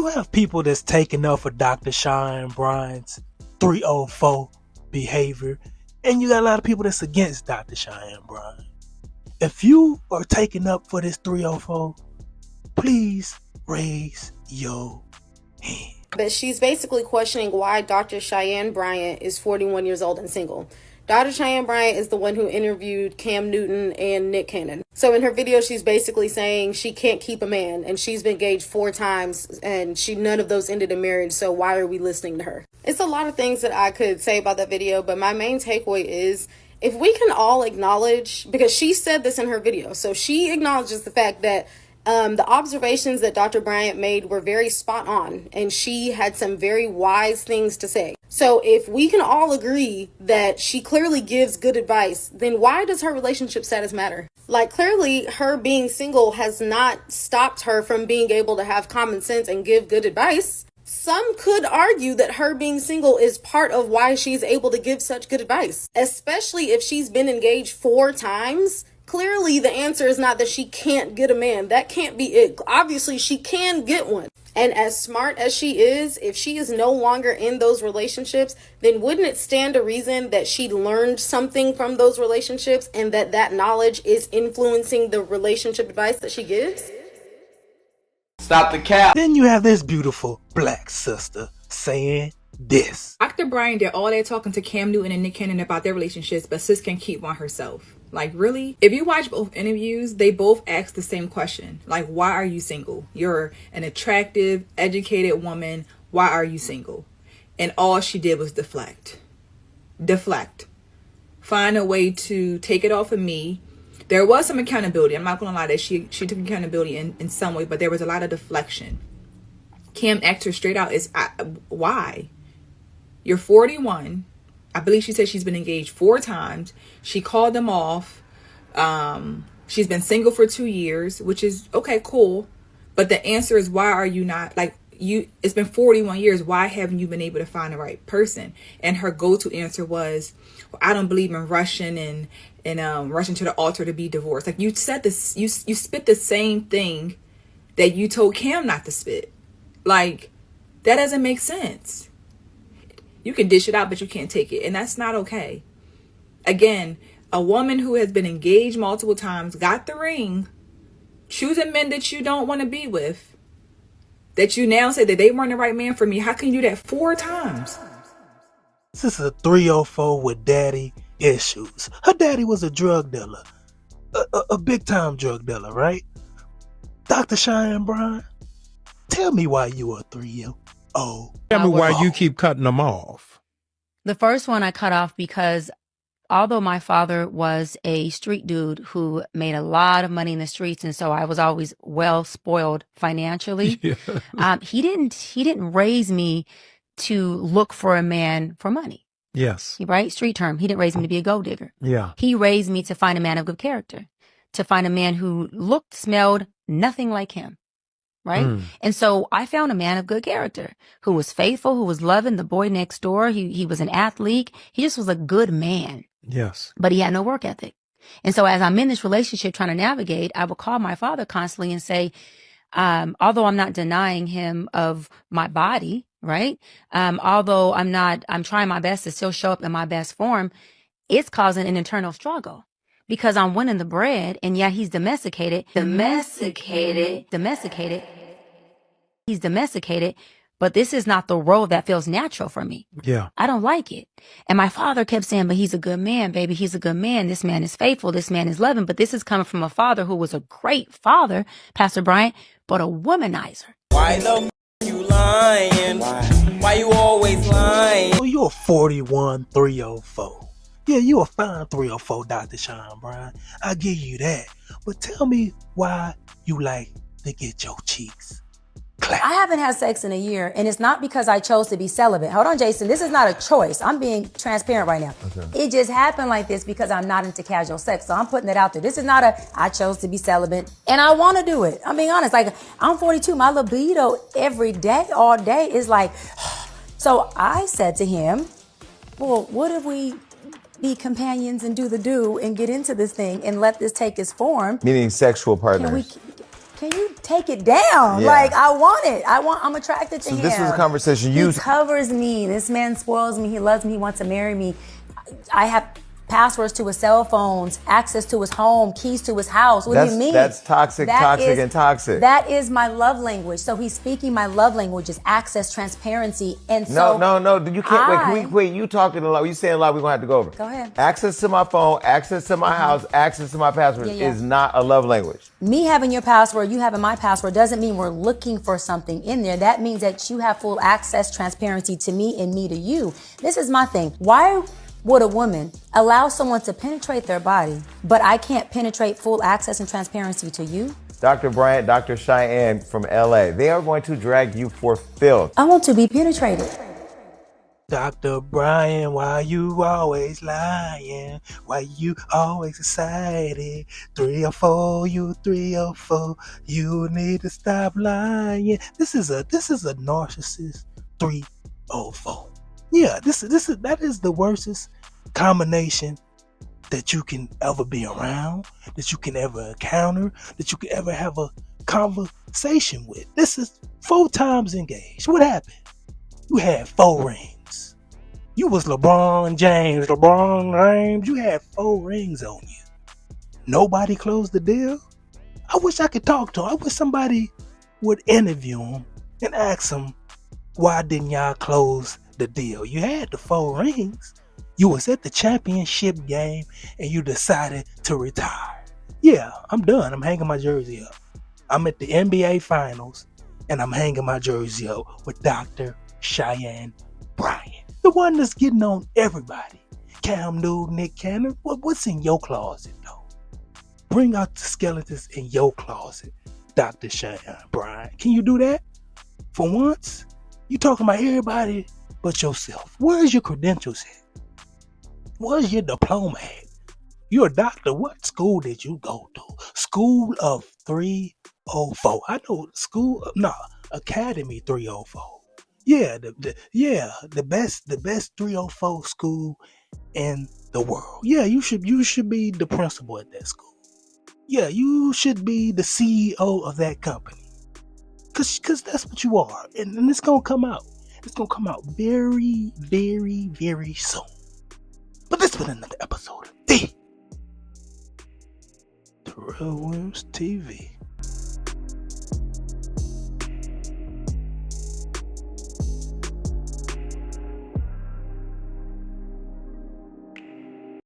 You have people that's taking up for Dr. Cheyenne Bryant's 304 behavior, and you got a lot of people that's against Dr. Cheyenne Bryant. If you are taking up for this 304, please raise your hand. But she's basically questioning why Dr. Cheyenne Bryant is 41 years old and single. Dr. Cheyenne Bryant is the one who interviewed Cam Newton and Nick Cannon. So in her video, she's basically saying she can't keep a man, and she's been engaged 4 times, and none of those ended in marriage, so why are we listening to her? It's a lot of things that I could say about that video, but my main takeaway is, if we can all acknowledge, because she said this in her video, so she acknowledges the fact that the observations that Dr. Bryant made were very spot on, and she had some very wise things to say. So if we can all agree that she clearly gives good advice, then why does her relationship status matter? Like, clearly her being single has not stopped her from being able to have common sense and give good advice. Some could argue that her being single is part of why she's able to give such good advice, especially if she's been engaged 4 times. Clearly, the answer is not that she can't get a man. That can't be it. Obviously, she can get one. And as smart as she is, if she is no longer in those relationships, then wouldn't it stand to reason that she learned something from those relationships and that knowledge is influencing the relationship advice that she gives? Stop the cap. Then you have this beautiful black sister saying this. Dr. Bryant did all that talking to Cam Newton and Nick Cannon about their relationships, but sis can keep one herself. Like, really? If you watch both interviews, they both ask the same question. Like, why are you single? You're an attractive, educated woman. Why are you single? And all she did was deflect. Find a way to take it off of me. There was some accountability. I'm not going to lie that she took accountability in some way, but there was a lot of deflection. Cam asked her straight out, why? You're 41. I believe she said she's been engaged 4 times. She called them off. She's been single for 2 years, which is okay, cool. But the answer is, why are you not, like, it's been 41 years. Why haven't you been able to find the right person? And her go-to answer was, well, I don't believe in rushing and rushing to the altar to be divorced. Like, you said this, you spit the same thing that you told Cam not to spit. Like, that doesn't make sense. You can dish it out, but you can't take it. And that's not okay. Again, a woman who has been engaged multiple times, got the ring, choosing men that you don't want to be with, that you now say that they weren't the right man for me. How can you do that 4 times? This is a 304 with daddy issues. Her daddy was a drug dealer. A big time drug dealer, right? Dr. Cheyenne Bryant, tell me why you a 3-0. Tell me why you keep cutting them off. The first one I cut off because although my father was a street dude who made a lot of money in the streets, and so I was always well spoiled financially, he didn't raise me to look for a man for money. Yes. Right? Street term. He didn't raise me to be a gold digger. Yeah. He raised me to find a man of good character, to find a man who looked, smelled nothing like him. Right. And so I found a man of good character who was faithful, who was loving, the boy next door. He was an athlete. He just was a good man. Yes. But he had no work ethic. And so as I'm in this relationship trying to navigate, I would call my father constantly and say, although I'm not denying him of my body, right? Although I'm trying my best to still show up in my best form, it's causing an internal struggle. Because I'm winning the bread, and yet he's domesticated. He's domesticated, but this is not the role that feels natural for me. Yeah. I don't like it. And my father kept saying, but he's a good man, baby. He's a good man. This man is faithful. This man is loving. But this is coming from a father who was a great father, Pastor Bryant, but a womanizer. Why the you lying? Why you always lying? Oh, you're a 41 304. Yeah, you a fine 304, Dr. Cheyenne Bryant. I give you that. But tell me why you like to get your cheeks clapped. I haven't had sex in a year, and it's not because I chose to be celibate. Hold on, Jason. This is not a choice. I'm being transparent right now. Okay. It just happened like this because I'm not into casual sex. So I'm putting it out there. This is not I chose to be celibate, and I want to do it. I'm being honest. Like, I'm 42. My libido every day, all day is like, so I said to him, well, what if we be companions and do and get into this thing and let this take its form? Meaning sexual partners. can you take it down? Yeah. Like, I want it. I'm attracted to him. So this was a conversation. He covers me. This man spoils me. He loves me. He wants to marry me. I have passwords to his cell phones, access to his home, keys to his house. What do you mean? That's toxic. That is my love language. So he's speaking my love language is access, transparency, and so No. You can't wait. You talking a lot. You saying a lot. We're gonna have to go over. Go ahead. Access to my phone, access to my house, access to my password is not a love language. Me having your password, you having my password doesn't mean we're looking for something in there. That means that you have full access, transparency to me and me to you. This is my thing. Why would a woman allow someone to penetrate their body, but I can't penetrate full access and transparency to you? Dr. Bryant, Dr. Cheyenne from LA, they are going to drag you for filth. I want to be penetrated. Dr. Bryant, why you always lying? Why you always excited? 304, you 304. You need to stop lying. This is a narcissist 304. Yeah, that is the worstest combination that you can ever be around, that you can ever encounter, that you can ever have a conversation with. This is 4 times engaged. What happened? You had 4 rings. You was LeBron James. You had 4 rings on you. Nobody closed the deal. I wish I could talk to him. I wish somebody would interview him and ask him, why didn't y'all close the deal? You had the 4 rings. You was at the championship game and you decided to retire. Yeah, I'm done. I'm hanging my jersey up. I'm at the NBA Finals and I'm hanging my jersey up with Dr. Cheyenne Bryant, the one that's getting on everybody. Cam Newton, Nick Cannon. What's in your closet though? Bring out the skeletons in your closet, Dr. Cheyenne Bryant. Can you do that? For once, you talking about everybody but yourself. Where's your credentials at? Where's your diploma at? You're a doctor. What school did you go to? School of 304. I know Academy 304. Yeah, the best 304 school in the world. Yeah, you should be the principal at that school. Yeah, you should be the CEO of that company. Cause that's what you are. And it's gonna come out. It's going to come out very, very, very soon. But this has been another episode of The Real Williams TV.